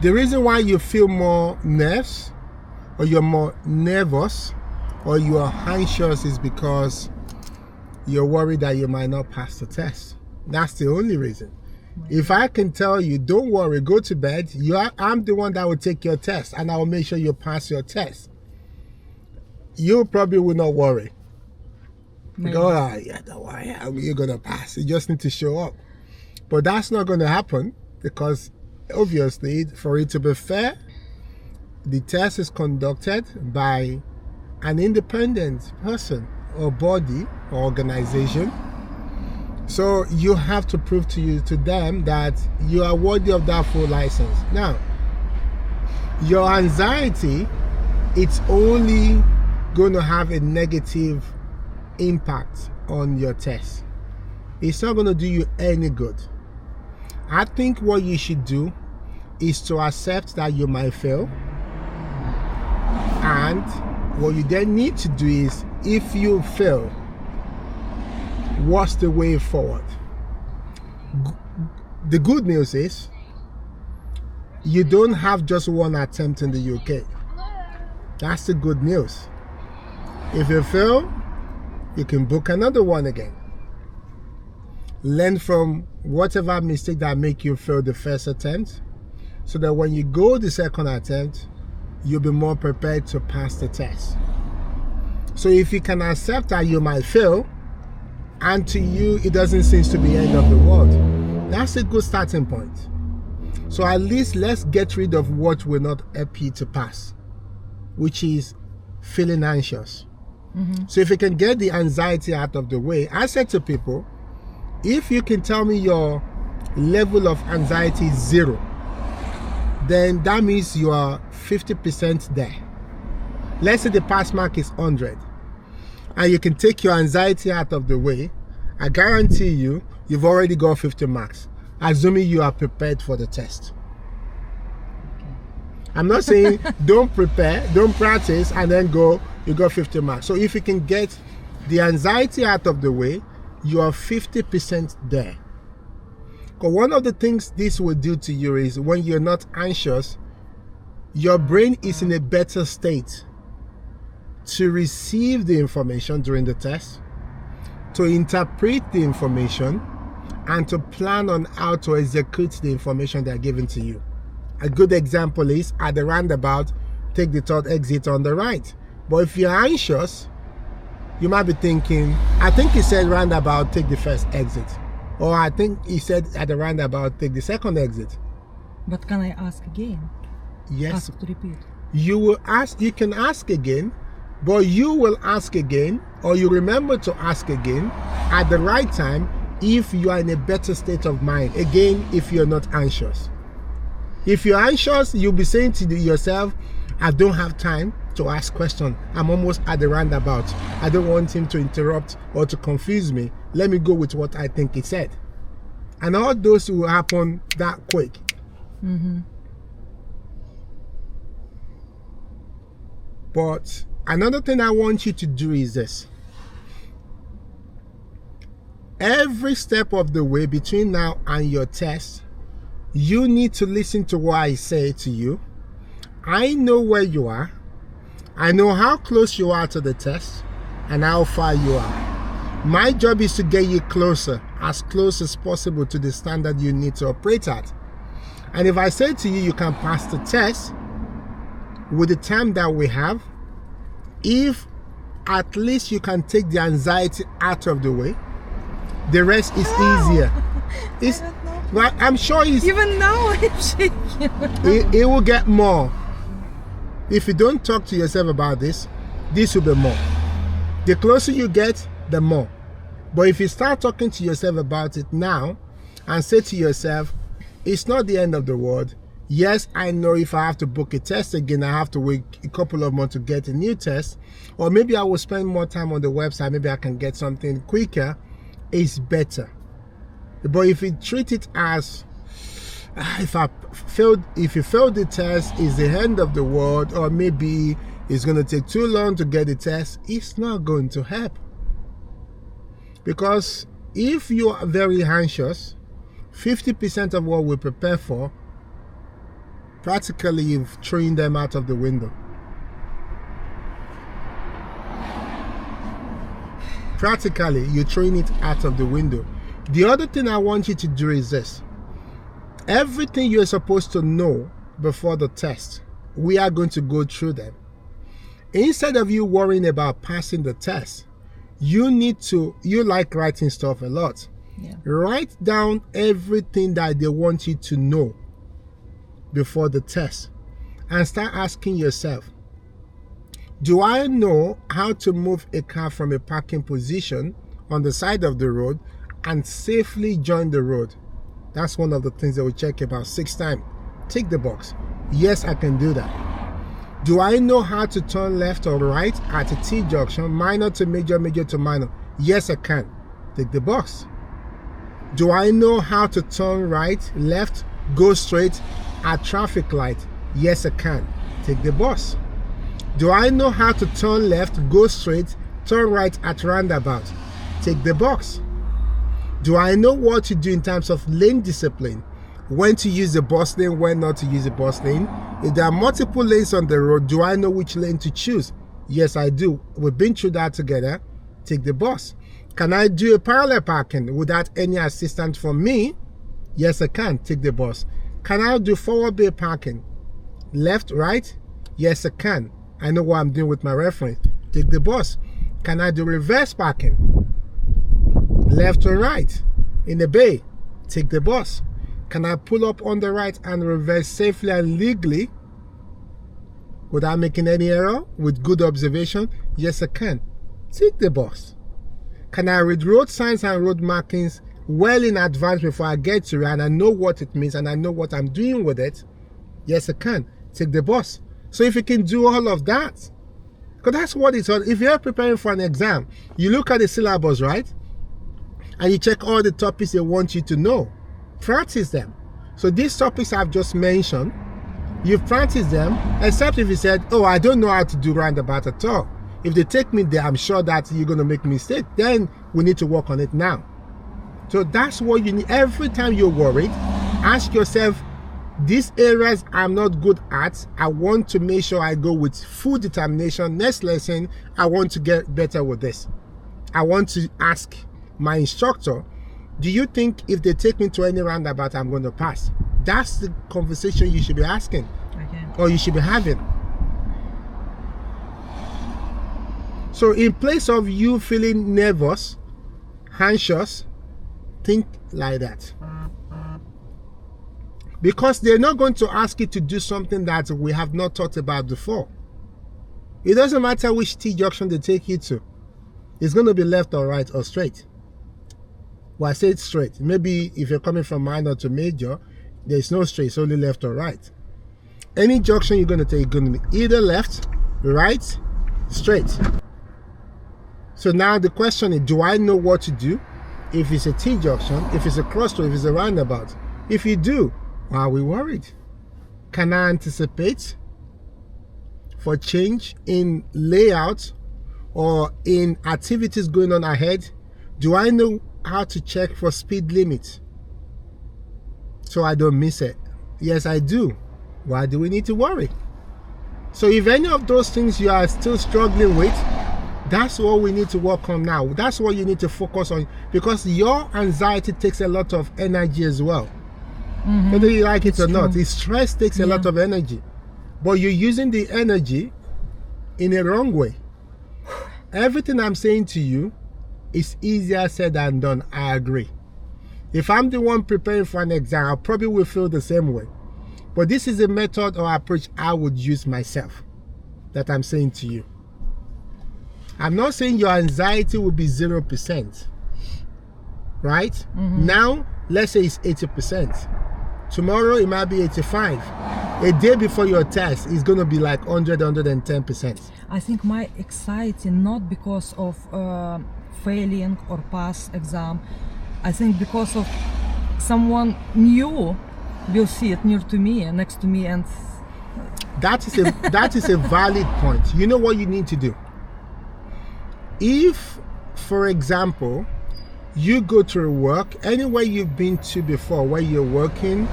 The reason why you feel more nerves, or you're more nervous, or you are anxious is because you're worried that you might not pass the test. That's the only reason. If I can tell you, don't worry, go to bed, I'm the one that will take your test and I will make sure you pass your test. You probably will not worry. Go, yeah, don't worry, you're going to pass. You just need to show up. But that's not going to happen because obviously, for it to be fair, the test is conducted by an independent person or body or organization. So you have to prove to them that you are worthy of that full license. Now, your anxiety, it's only going to have a negative impact on your test. It's not going to do you any good. I think what you should do is to accept that you might fail. And what you then need to do is, if you fail, what's the way forward? The good news is you don't have just one attempt in the UK. That's the good news. If you fail, you can book another one again. Learn from whatever mistake that make you fail the first attempt, so that when you go the second attempt, you'll be more prepared to pass the test. So if you can accept that you might fail, and to you it doesn't seem to be the end of the world, that's a good starting point. So at least let's get rid of what will not help you to pass, which is feeling anxious. So if you can get the anxiety out of the way, I said to people, if you can tell me your level of anxiety is 0, then that means you are 50% there. Let's say the pass mark is 100, and you can take your anxiety out of the way. I guarantee you've already got 50 marks, assuming you are prepared for the test. I'm not saying don't prepare, don't practice, and then you got 50 marks. So if you can get the anxiety out of the way, you are 50% there. Because one of the things this will do to you is, when you're not anxious, your brain is in a better state to receive the information during the test, to interpret the information, and to plan on how to execute the information they're giving to you. A good example is, at the roundabout, take the third exit on the right. But if you're anxious, you might be thinking, I think he said roundabout, take the first exit. Or I think he said at the roundabout, take the second exit. But can I ask again? Yes. Ask to repeat. You can ask again, but you will ask again, or you remember to ask again at the right time if you are in a better state of mind. Again, if you're not anxious. If you're anxious, you'll be saying to yourself, I don't have time to ask questions. I'm almost at the roundabout. I don't want him to interrupt or to confuse me. Let me go with what I think he said. And all those will happen that quick. But another thing I want you to do is this. Every step of the way between now and your test, you need to listen to what I say to you. I know where you are. I know how close you are to the test and how far you are. My job is to get you closer, as close as possible to the standard you need to operate at. And if I say to you, you can pass the test with the time that we have, if at least you can take the anxiety out of the way, the rest is easier. It's, well, I'm sure it's... Even now I'm shaking. It will get more. If you don't talk to yourself about this will be more. The closer you get, the more. But if you start talking to yourself about it now and say to yourself, it's not the end of the world. Yes, I know if I have to book a test again, I have to wait a couple of months to get a new test. Or maybe I will spend more time on the website. Maybe I can get something quicker. It's better. But if you treat it as, if you failed the test, it's the end of the world, or maybe it's going to take too long to get the test, it's not going to help. Because if you are very anxious, 50% of what we prepare for Practically, you've thrown them out of the window. Practically, you're throwing it out of the window. The other thing I want you to do is this. Everything you're supposed to know before the test, we are going to go through them. Instead of you worrying about passing the test, you like writing stuff a lot. Yeah. Write down everything that they want you to know before the test and start asking yourself, do I know how to move a car from a parking position on the side of the road and safely join the road? That's one of the things that we check about 6 times. Tick the box. Yes, I can do that. Do I know how to turn left or right at a T-junction, minor to major, major to minor? Yes, I can. Tick the box. Do I know how to turn right, left, go straight at traffic light? Yes, I can. Tick the box. Do I know how to turn left, go straight, turn right at roundabout? Tick the box. Do I know what to do in terms of lane discipline? When to use the bus lane, when not to use the bus lane? If there are multiple lanes on the road, do I know which lane to choose? Yes, I do. We've been through that together. Take the bus. Can I do a parallel parking without any assistance from me? Yes, I can. Take the bus. Can I do forward bay parking? Left, right? Yes, I can. I know what I'm doing with my reference. Take the bus. Can I do reverse parking? Left or right? In the bay? Take the bus. Can I pull up on the right and reverse safely and legally without making any error with good observation? Yes, I can. Take the bus. Can I read road signs and road markings well in advance before I get to it and I know what it means and I know what I'm doing with it? Yes, I can. Take the bus. So if you can do all of that, because that's what it's all. If you're preparing for an exam, you look at the syllabus, right? And you check all the topics they want you to know. Practice them. So these topics I've just mentioned, you've practiced them, except if you said, oh, I don't know how to do roundabout at all. If they take me there, I'm sure that you're going to make a mistake. Then we need to work on it now. So that's what you need. Every time you're worried, ask yourself, these areas I'm not good at, I want to make sure I go with full determination. Next lesson, I want to get better with this. I want to ask my instructor, do you think if they take me to any roundabout, I'm going to pass? That's the conversation you should be asking. Okay. Or you should be having. So in place of you feeling nervous, anxious, think like that. Because they're not going to ask you to do something that we have not thought about before. It doesn't matter which T-junction they take you to. It's going to be left or right or straight. Well, I say it straight. Maybe if you're coming from minor to major, there's no straight, it's only left or right. Any junction you're going to take is going to be either left, right, straight. So now the question is, do I know what to do if it's a T-junction, if it's a crossroad, if it's a roundabout? If you do, why are we worried? Can I anticipate for change in layout or in activities going on ahead? Do I know how to check for speed limit so I don't miss it? Yes, I do. Why do we need to worry? So if any of those things you are still struggling with, that's what we need to work on now. That's what you need to focus on, because your anxiety takes a lot of energy as well. Mm-hmm. Whether you like it or not, the stress takes a lot of energy, but you're using the energy in a wrong way. Everything I'm saying to you is easier said than done. I agree. If I'm the one preparing for an exam, I probably will feel the same way. But this is a method or approach I would use myself that I'm saying to you. I'm not saying your anxiety will be 0%, right? Mm-hmm. Now, let's say it's 80%. Tomorrow, it might be 85. A day before your test, it's going to be like 110%. I think my anxiety, not because of failing or pass exam, I think because of someone new will sit near to me, next to me, and that is a valid point. You know what you need to do? If, for example, you go to work, anywhere you've been to before where you're working,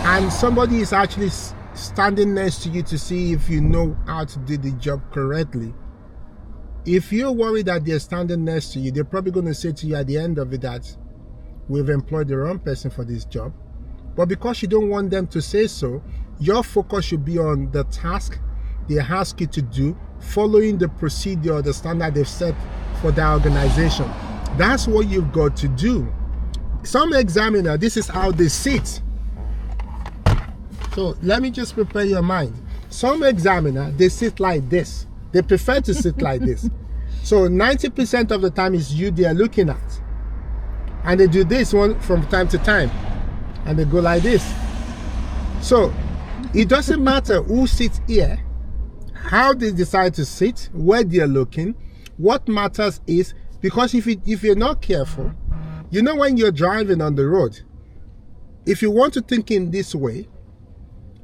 and somebody is actually standing next to you to see if you know how to do the job correctly. If you're worried that they're standing next to you, they're probably going to say to you at the end of it that we've employed the wrong person for this job. But because you don't want them to say so, your focus should be on the task they ask you to do, following the procedure or the standard they've set for that organization. That's what you've got to do. Some examiner, this is how they sit. So let me just prepare your mind. Some examiner, they sit like this. They prefer to sit like this. So 90% of the time is you they are looking at. And they do this one from time to time. And they go like this. So it doesn't matter who sits here, how they decide to sit, where they're looking. What matters is, because if you're not careful, you know when you're driving on the road, if you want to think in this way,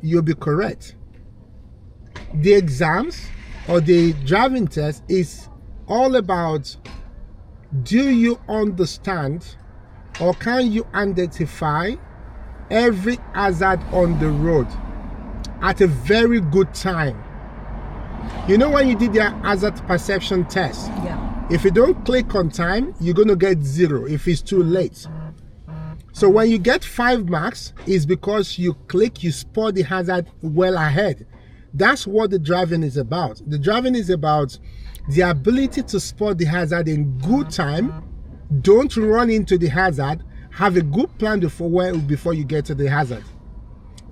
you'll be correct. The exams or the driving test is all about, do you understand or can you identify every hazard on the road at a very good time? You know when you did your hazard perception test, if you don't click on time, you're going to get 0 if it's too late. So when you get 5 marks, it's because you click, you spot the hazard well ahead. That's what the driving is about. The driving is about the ability to spot the hazard in good time. Don't run into the hazard. Have a good plan before you get to the hazard.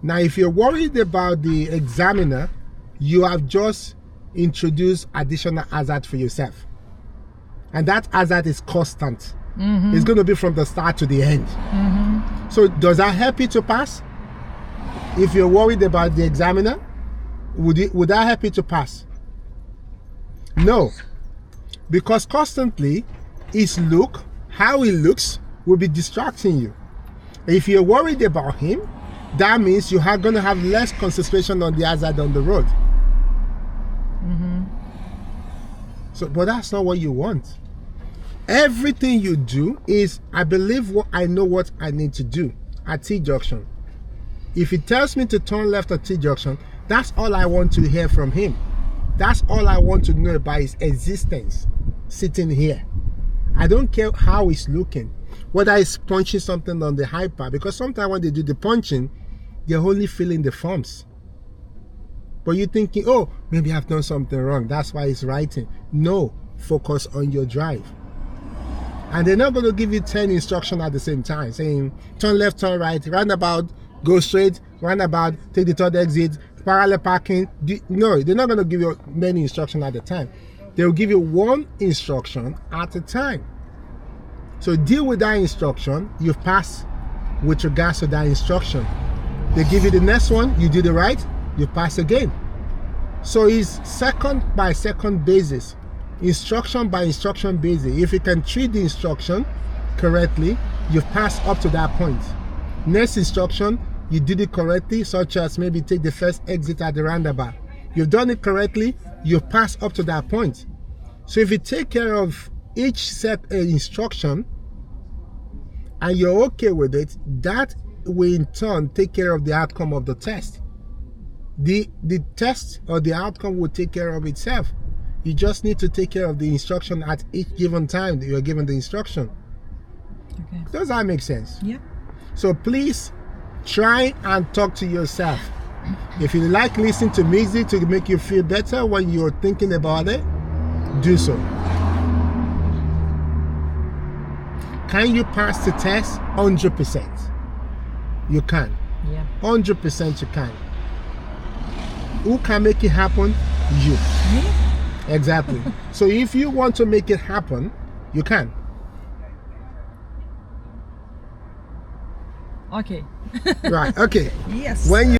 Now, if you're worried about the examiner, you have just introduced additional hazard for yourself. And that hazard is constant. It's going to be from the start to the end. So does that help you to pass? If you're worried about the examiner, would that help you to pass? No. Because constantly, how he looks will be distracting you. If you're worried about him, that means you are going to have less concentration on the hazard on the road. So, but that's not what you want. Everything you do is, I believe I know what I need to do at T-junction. If he tells me to turn left at T-junction, that's all I want to hear from him. That's all I want to know about his existence sitting here. I don't care how he's looking, whether he's punching something on the hyper, because sometimes when they do the punching, they're only filling the forms. But you're thinking, oh, maybe I've done something wrong, that's why he's writing. No, focus on your drive. And they're not going to give you 10 instructions at the same time, saying turn left, turn right, roundabout, go straight, roundabout, take the third exit, parallel parking. No, they're not going to give you many instructions at a time. They'll give you one instruction at a time. So deal with that instruction, you've passed with regards to that instruction. They give you the next one, you do the right, you pass again. So it's second by second basis, instruction by instruction basis. If you can treat the instruction correctly, you've passed up to that point. Next instruction, you did it correctly, such as maybe take the first exit at the roundabout. You've done it correctly, you've passed up to that point. So if you take care of each set instruction and you're okay with it, that will in turn take care of the outcome of the test. The test or the outcome will take care of itself. You just need to take care of the instruction at each given time that you're given the instruction. Okay. Does that make sense? Yeah. So please try and talk to yourself. If you like listening to music to make you feel better when you're thinking about it, do so. Can you pass the test? 100%. You can. Yeah. 100% you can. Who can make it happen? You. Me? Exactly. So if you want to make it happen, you can. Okay. Right. Okay. Yes. When you